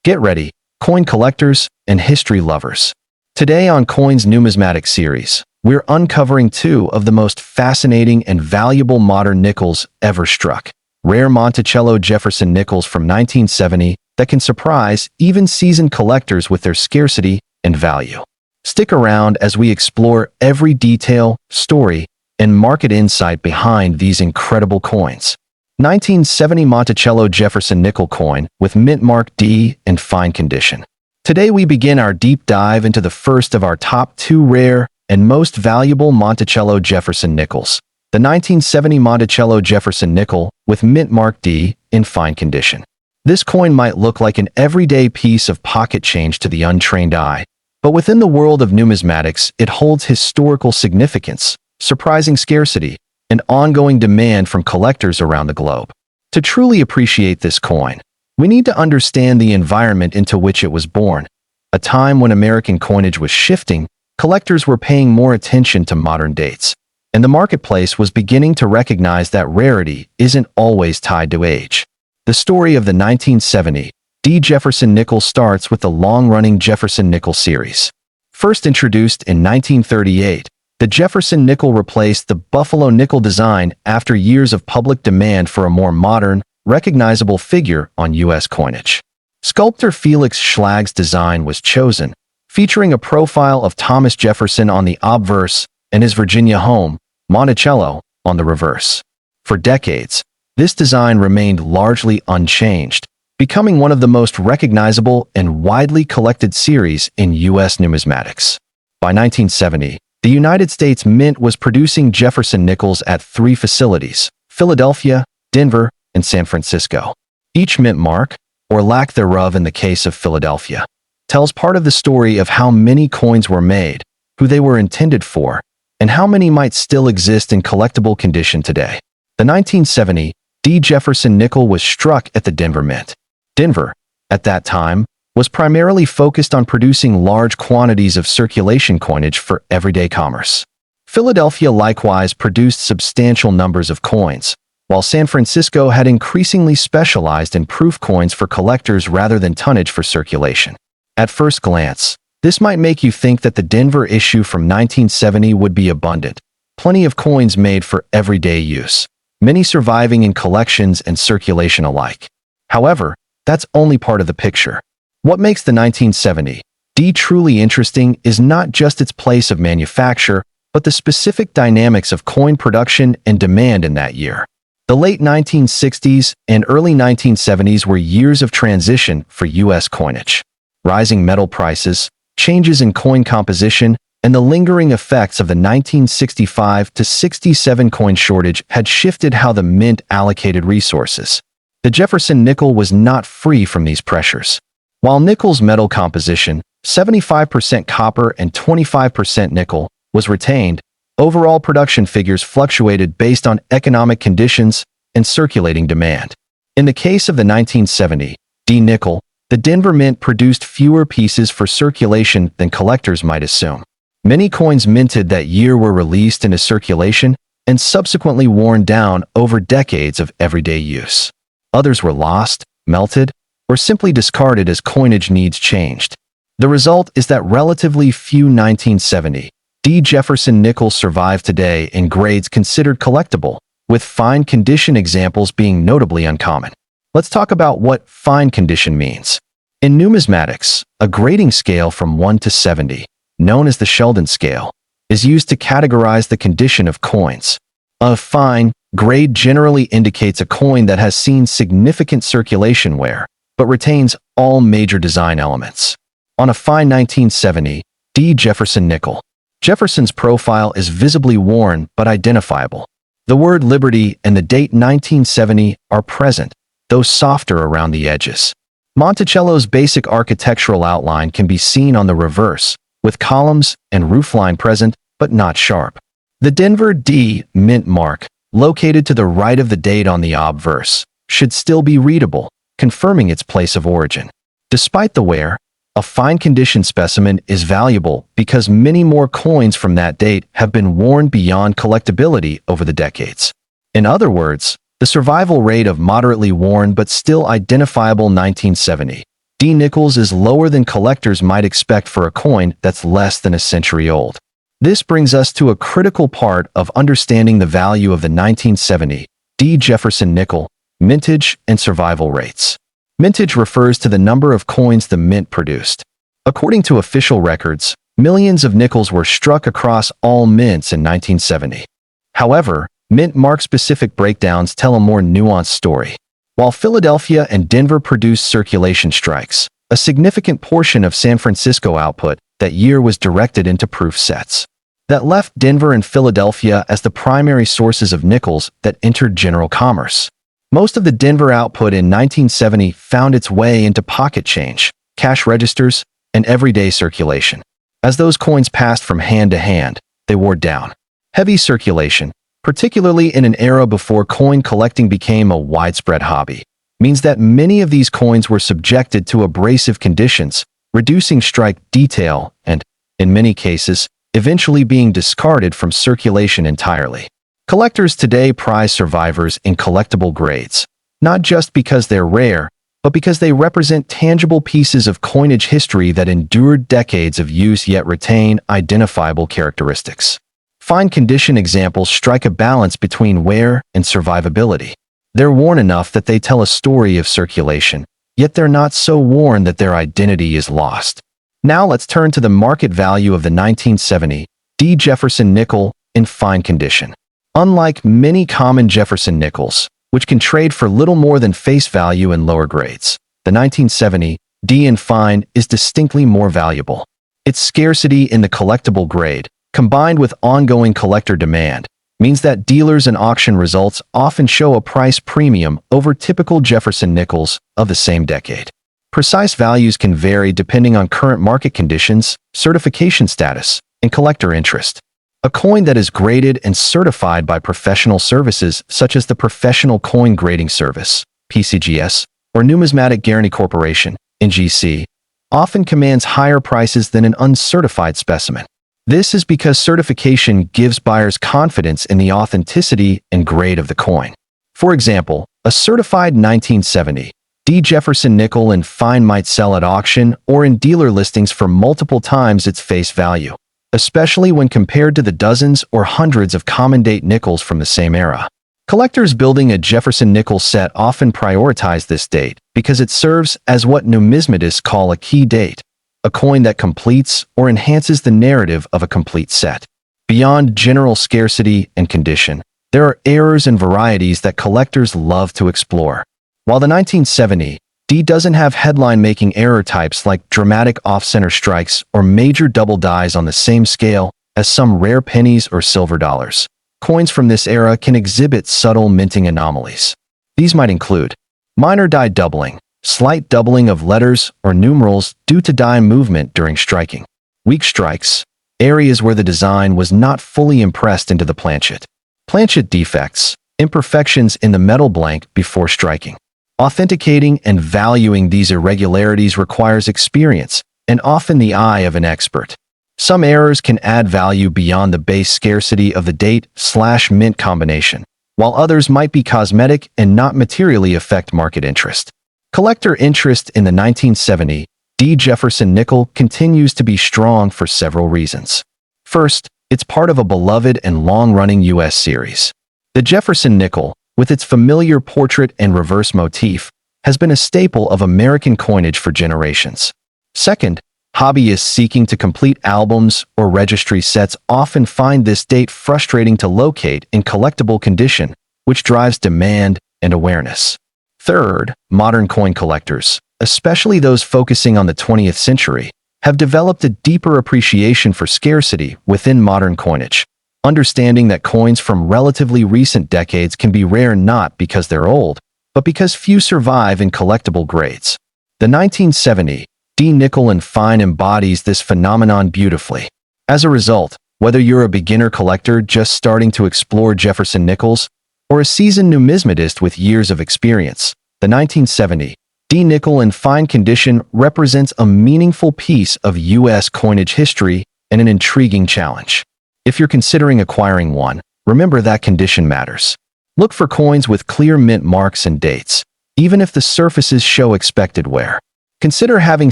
Get ready, coin collectors and history lovers. Today on Coins Numismatic Series, we're uncovering two of the most fascinating and valuable modern nickels ever struck. Rare Monticello Jefferson nickels from 1970 that can surprise even seasoned collectors with their scarcity and value. Stick around as we explore every detail, story, and market insight behind these incredible coins. 1970 Monticello Jefferson Nickel Coin with mint mark D in fine condition. Today we begin our deep dive into the first of our top two rare and most valuable Monticello Jefferson nickels, the 1970 Monticello Jefferson Nickel with mint mark D in fine condition. This coin might look like an everyday piece of pocket change to the untrained eye, but within the world of numismatics, it holds historical significance, surprising scarcity, and ongoing demand from collectors around the globe. To truly appreciate this coin, we need to understand the environment into which it was born. A time when American coinage was shifting, collectors were paying more attention to modern dates, and the marketplace was beginning to recognize that rarity isn't always tied to age. The story of the 1970 D. Jefferson Nickel starts with the long-running Jefferson Nickel series. First introduced in 1938, the Jefferson Nickel replaced the Buffalo nickel design after years of public demand for a more modern, recognizable figure on U.S. coinage. Sculptor Felix Schlag's design was chosen, featuring a profile of Thomas Jefferson on the obverse and his Virginia home, Monticello, on the reverse. For decades, this design remained largely unchanged, becoming one of the most recognizable and widely collected series in U.S. numismatics. By 1970, the United States Mint was producing Jefferson nickels at three facilities: Philadelphia, Denver, and San Francisco. Each mint mark, or lack thereof in the case of Philadelphia, tells part of the story of how many coins were made, who they were intended for, and how many might still exist in collectible condition today. The 1970 D. Jefferson Nickel was struck at the Denver Mint. Denver, at that time, was primarily focused on producing large quantities of circulation coinage for everyday commerce. Philadelphia likewise produced substantial numbers of coins, while San Francisco had increasingly specialized in proof coins for collectors rather than tonnage for circulation. At first glance, this might make you think that the Denver issue from 1970 would be abundant, plenty of coins made for everyday use, many surviving in collections and circulation alike. However, that's only part of the picture. What makes the 1970 D truly interesting is not just its place of manufacture, but the specific dynamics of coin production and demand in that year. The late 1960s and early 1970s were years of transition for U.S. coinage. Rising metal prices, changes in coin composition, and the lingering effects of the 1965-67 coin shortage had shifted how the mint allocated resources. The Jefferson nickel was not free from these pressures. While nickel's metal composition, 75% copper and 25% nickel, was retained, overall production figures fluctuated based on economic conditions and circulating demand. In the case of the 1970 D nickel, the Denver Mint produced fewer pieces for circulation than collectors might assume. Many coins minted that year were released into circulation and subsequently worn down over decades of everyday use. Others were lost, melted, or simply discarded as coinage needs changed. The result is that relatively few 1970 D. Jefferson nickels survive today in grades considered collectible, with fine condition examples being notably uncommon. Let's talk about what fine condition means. In numismatics, a grading scale from 1 to 70, known as the Sheldon scale, is used to categorize the condition of coins. A fine grade generally indicates a coin that has seen significant circulation wear, but retains all major design elements. On a fine 1970 D. Jefferson nickel, Jefferson's profile is visibly worn but identifiable. The word Liberty and the date 1970 are present, though softer around the edges. Monticello's basic architectural outline can be seen on the reverse, with columns and roofline present but not sharp. The Denver D. mint mark, located to the right of the date on the obverse, should still be readable, confirming its place of origin. Despite the wear, a fine condition specimen is valuable because many more coins from that date have been worn beyond collectability over the decades. In other words, the survival rate of moderately worn but still identifiable 1970 D nickels is lower than collectors might expect for a coin that's less than a century old. This brings us to a critical part of understanding the value of the 1970 D Jefferson nickel, mintage and survival rates. Mintage refers to the number of coins the mint produced. According to official records, millions of nickels were struck across all mints in 1970. However, mint mark-specific breakdowns tell a more nuanced story. While Philadelphia and Denver produced circulation strikes, a significant portion of San Francisco output that year was directed into proof sets. That left Denver and Philadelphia as the primary sources of nickels that entered general commerce. Most of the Denver output in 1970 found its way into pocket change, cash registers, and everyday circulation. As those coins passed from hand to hand, they wore down. Heavy circulation, particularly in an era before coin collecting became a widespread hobby, means that many of these coins were subjected to abrasive conditions, reducing strike detail and, in many cases, eventually being discarded from circulation entirely. Collectors today prize survivors in collectible grades, not just because they're rare, but because they represent tangible pieces of coinage history that endured decades of use yet retain identifiable characteristics. Fine condition examples strike a balance between wear and survivability. They're worn enough that they tell a story of circulation, yet they're not so worn that their identity is lost. Now let's turn to the market value of the 1970 D Jefferson nickel in fine condition. Unlike many common Jefferson nickels, which can trade for little more than face value in lower grades, the 1970 D in fine is distinctly more valuable. Its scarcity in the collectible grade, combined with ongoing collector demand, means that dealers and auction results often show a price premium over typical Jefferson nickels of the same decade. Precise values can vary depending on current market conditions, certification status, and collector interest. A coin that is graded and certified by professional services such as the Professional Coin Grading Service, PCGS, or Numismatic Guarantee Corporation, NGC, often commands higher prices than an uncertified specimen. This is because certification gives buyers confidence in the authenticity and grade of the coin. For example, a certified 1970 D Jefferson nickel in fine might sell at auction or in dealer listings for multiple times its face value, especially when compared to the dozens or hundreds of common-date nickels from the same era. Collectors building a Jefferson nickel set often prioritize this date because it serves as what numismatists call a key date, a coin that completes or enhances the narrative of a complete set. Beyond general scarcity and condition, there are errors and varieties that collectors love to explore. While the 1970 D doesn't have headline-making error types like dramatic off-center strikes or major double dies on the same scale as some rare pennies or silver dollars, coins from this era can exhibit subtle minting anomalies. These might include minor die doubling, slight doubling of letters or numerals due to die movement during striking, weak strikes, areas where the design was not fully impressed into the planchet, planchet defects, imperfections in the metal blank before striking. Authenticating and valuing these irregularities requires experience and often the eye of an expert. Some errors can add value beyond the base scarcity of the date/mint combination, while others might be cosmetic and not materially affect market interest. Collector interest in the 1970 D Jefferson nickel continues to be strong for several reasons. First, it's part of a beloved and long-running U.S. series. The Jefferson nickel, with its familiar portrait and reverse motif, has been a staple of American coinage for generations. Second, hobbyists seeking to complete albums or registry sets often find this date frustrating to locate in collectible condition, which drives demand and awareness. Third, modern coin collectors, especially those focusing on the 20th century, have developed a deeper appreciation for scarcity within modern coinage, understanding that coins from relatively recent decades can be rare not because they're old, but because few survive in collectible grades. The 1970 D nickel in fine embodies this phenomenon beautifully. As a result, whether you're a beginner collector just starting to explore Jefferson nickels, or a seasoned numismatist with years of experience, the 1970 D nickel in fine condition represents a meaningful piece of U.S. coinage history and an intriguing challenge. If you're considering acquiring one, remember that condition matters. Look for coins with clear mint marks and dates, even if the surfaces show expected wear. Consider having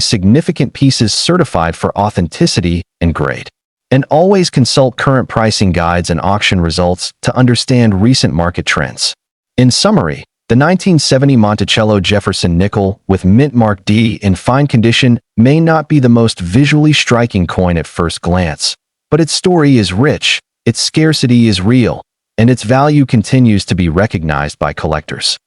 significant pieces certified for authenticity and grade. And always consult current pricing guides and auction results to understand recent market trends. In summary, the 1970 Monticello Jefferson Nickel with mint mark D in fine condition may not be the most visually striking coin at first glance, but its story is rich, its scarcity is real, and its value continues to be recognized by collectors.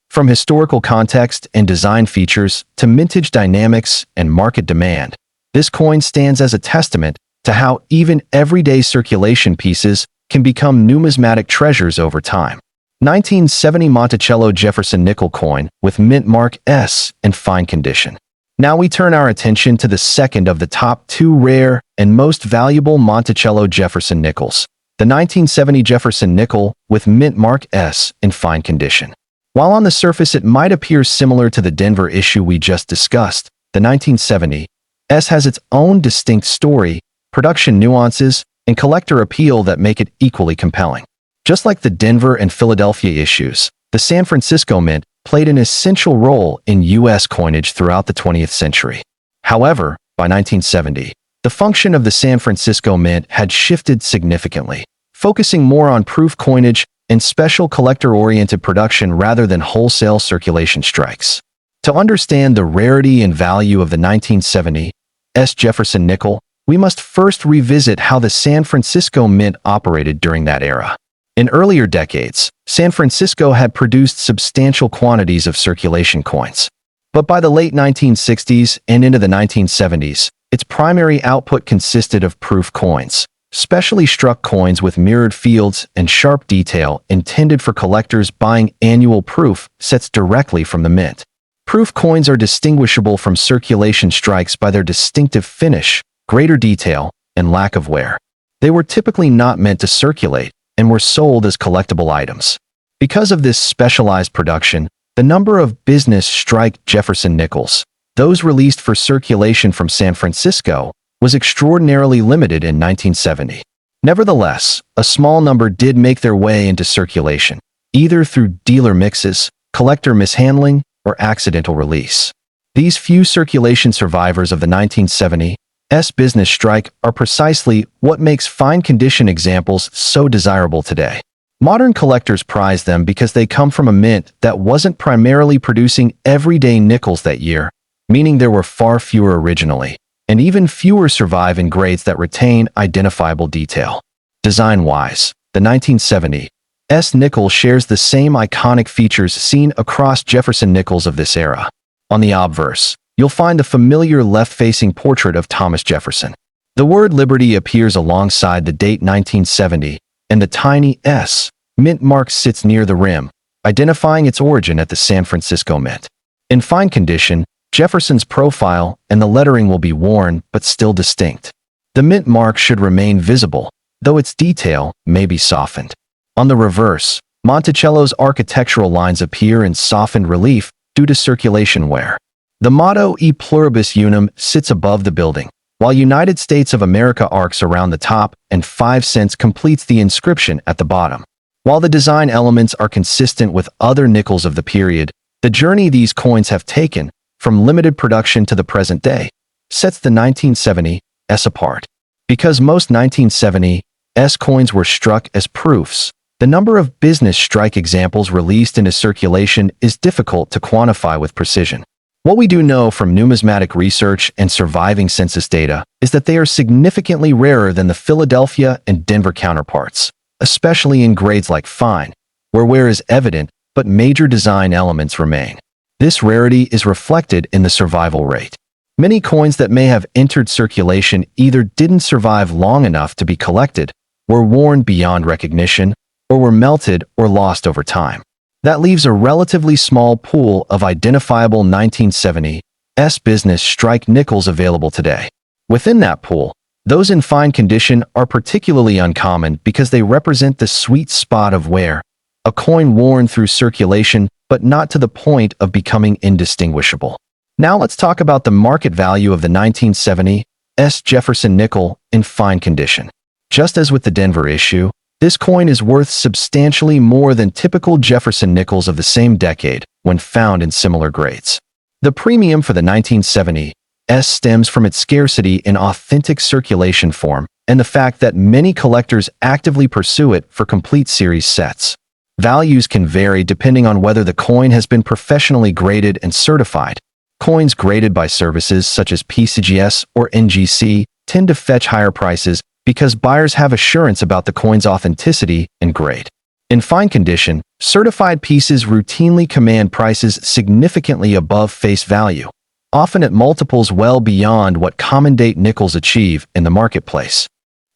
From historical context and design features to mintage dynamics and market demand, this coin stands as a testament to how even everyday circulation pieces can become numismatic treasures over time. 1970 Monticello Jefferson Nickel Coin with mint mark S in fine condition. Now we turn our attention to the second of the top two rare and most valuable Monticello Jefferson Nickels, the 1970 Jefferson Nickel with mint mark S in fine condition. While on the surface it might appear similar to the Denver issue we just discussed, the 1970 S has its own distinct story, production nuances, and collector appeal that make it equally compelling. Just like the Denver and Philadelphia issues, the San Francisco Mint played an essential role in U.S. coinage throughout the 20th century. However, by 1970, the function of the San Francisco Mint had shifted significantly, focusing more on proof coinage and special collector-oriented production rather than wholesale circulation strikes. To understand the rarity and value of the 1970 S. Jefferson Nickel, we must first revisit how the San Francisco Mint operated during that era. In earlier decades, San Francisco had produced substantial quantities of circulation coins. But by the late 1960s and into the 1970s, its primary output consisted of proof coins, specially struck coins with mirrored fields and sharp detail intended for collectors buying annual proof sets directly from the mint. Proof coins are distinguishable from circulation strikes by their distinctive finish, greater detail, and lack of wear. They were typically not meant to circulate and were sold as collectible items. Because of this specialized production, the number of business strike Jefferson Nickels, those released for circulation from San Francisco, was extraordinarily limited in 1970. Nevertheless, a small number did make their way into circulation, either through dealer mixes, collector mishandling, or accidental release. These few circulation survivors of the 1970 S business strike are precisely what makes fine condition examples so desirable today. Modern collectors prize them because they come from a mint that wasn't primarily producing everyday nickels that year, meaning there were far fewer originally, and even fewer survive in grades that retain identifiable detail. Design-wise, the 1970 S nickel shares the same iconic features seen across Jefferson nickels of this era. On the obverse, you'll find the familiar left-facing portrait of Thomas Jefferson. The word Liberty appears alongside the date 1970, and the tiny S mint mark sits near the rim, identifying its origin at the San Francisco Mint. In fine condition, Jefferson's profile and the lettering will be worn but still distinct. The mint mark should remain visible, though its detail may be softened. On the reverse, Monticello's architectural lines appear in softened relief due to circulation wear. The motto E Pluribus Unum sits above the building, while United States of America arcs around the top and 5 cents completes the inscription at the bottom. While the design elements are consistent with other nickels of the period, the journey these coins have taken, from limited production to the present day, sets the 1970 S apart. Because most 1970 S coins were struck as proofs, the number of business strike examples released into circulation is difficult to quantify with precision. What we do know from numismatic research and surviving census data is that they are significantly rarer than the Philadelphia and Denver counterparts, especially in grades like fine, where wear is evident but major design elements remain. This rarity is reflected in the survival rate. Many coins that may have entered circulation either didn't survive long enough to be collected, were worn beyond recognition, or were melted or lost over time. That leaves a relatively small pool of identifiable 1970 S business strike nickels available today. Within that pool, those in fine condition are particularly uncommon because they represent the sweet spot of wear, a coin worn through circulation but not to the point of becoming indistinguishable. Now let's talk about the market value of the 1970 S Jefferson Nickel in fine condition. Just as with the Denver issue, this coin is worth substantially more than typical Jefferson nickels of the same decade when found in similar grades. The premium for the 1970s stems from its scarcity in authentic circulation form and the fact that many collectors actively pursue it for complete series sets. Values can vary depending on whether the coin has been professionally graded and certified. Coins graded by services such as PCGS or NGC tend to fetch higher prices because buyers have assurance about the coin's authenticity and grade. In fine condition, certified pieces routinely command prices significantly above face value, often at multiples well beyond what common-date nickels achieve in the marketplace.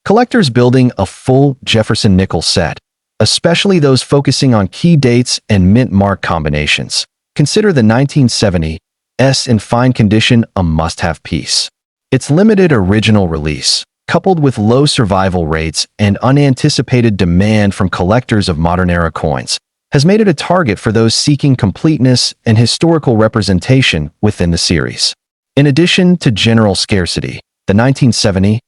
Collectors building a full Jefferson nickel set, especially those focusing on key dates and mint mark combinations, consider the 1970s in fine condition a must-have piece. Its limited original release, coupled with low survival rates and unanticipated demand from collectors of modern-era coins, has made it a target for those seeking completeness and historical representation within the series. In addition to general scarcity, the 1970s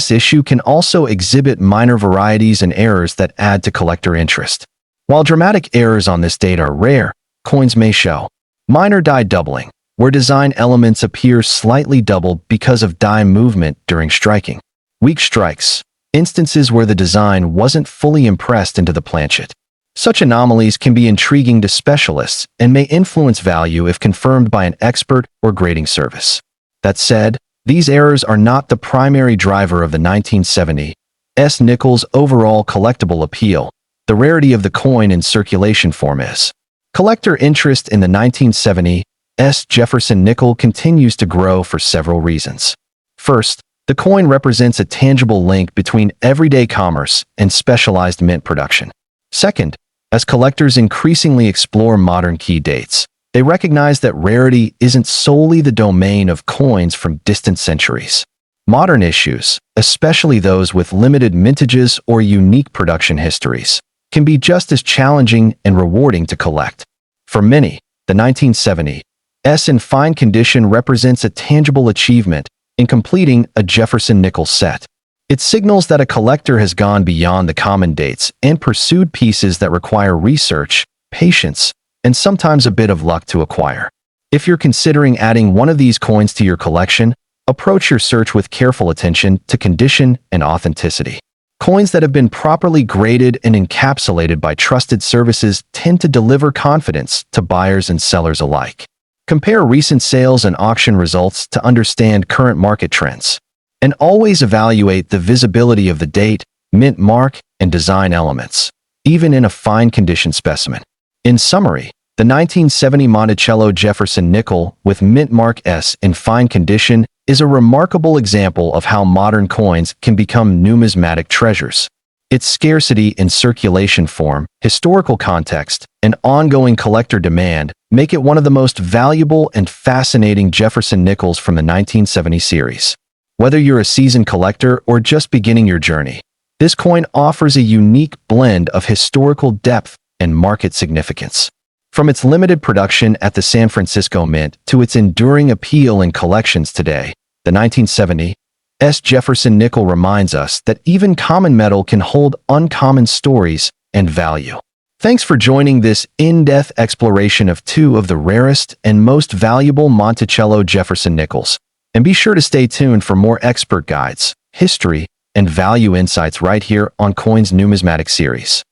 issue can also exhibit minor varieties and errors that add to collector interest. While dramatic errors on this date are rare, coins may show minor die doubling, where design elements appear slightly doubled because of die movement during striking. Weak strikes, instances where the design wasn't fully impressed into the planchet. Such anomalies can be intriguing to specialists and may influence value if confirmed by an expert or grading service. That said, these errors are not the primary driver of the 1970s nickel's overall collectible appeal. The rarity of the coin in circulation form is. Collector interest in the 1970s Jefferson nickel continues to grow for several reasons. First, the coin represents a tangible link between everyday commerce and specialized mint production. Second, as collectors increasingly explore modern key dates, they recognize that rarity isn't solely the domain of coins from distant centuries. Modern issues, especially those with limited mintages or unique production histories, can be just as challenging and rewarding to collect. For many, the 1970s in fine condition represents a tangible achievement in completing a Jefferson nickel set. It signals that a collector has gone beyond the common dates and pursued pieces that require research, patience, and sometimes a bit of luck to acquire. If you're considering adding one of these coins to your collection, approach your search with careful attention to condition and authenticity. Coins that have been properly graded and encapsulated by trusted services tend to deliver confidence to buyers and sellers alike. Compare recent sales and auction results to understand current market trends. And always evaluate the visibility of the date, mint mark, and design elements, even in a fine condition specimen. In summary, the 1970 Monticello Jefferson Nickel with mint mark S in fine condition is a remarkable example of how modern coins can become numismatic treasures. Its scarcity in circulation form, historical context, and ongoing collector demand make it one of the most valuable and fascinating Jefferson nickels from the 1970 series. Whether you're a seasoned collector or just beginning your journey, this coin offers a unique blend of historical depth and market significance. From its limited production at the San Francisco Mint to its enduring appeal in collections today, the 1970s Jefferson nickel reminds us that even common metal can hold uncommon stories and value. Thanks for joining this in-depth exploration of two of the rarest and most valuable Monticello Jefferson nickels. And be sure to stay tuned for more expert guides, history, and value insights right here on Coins Numismatic Series.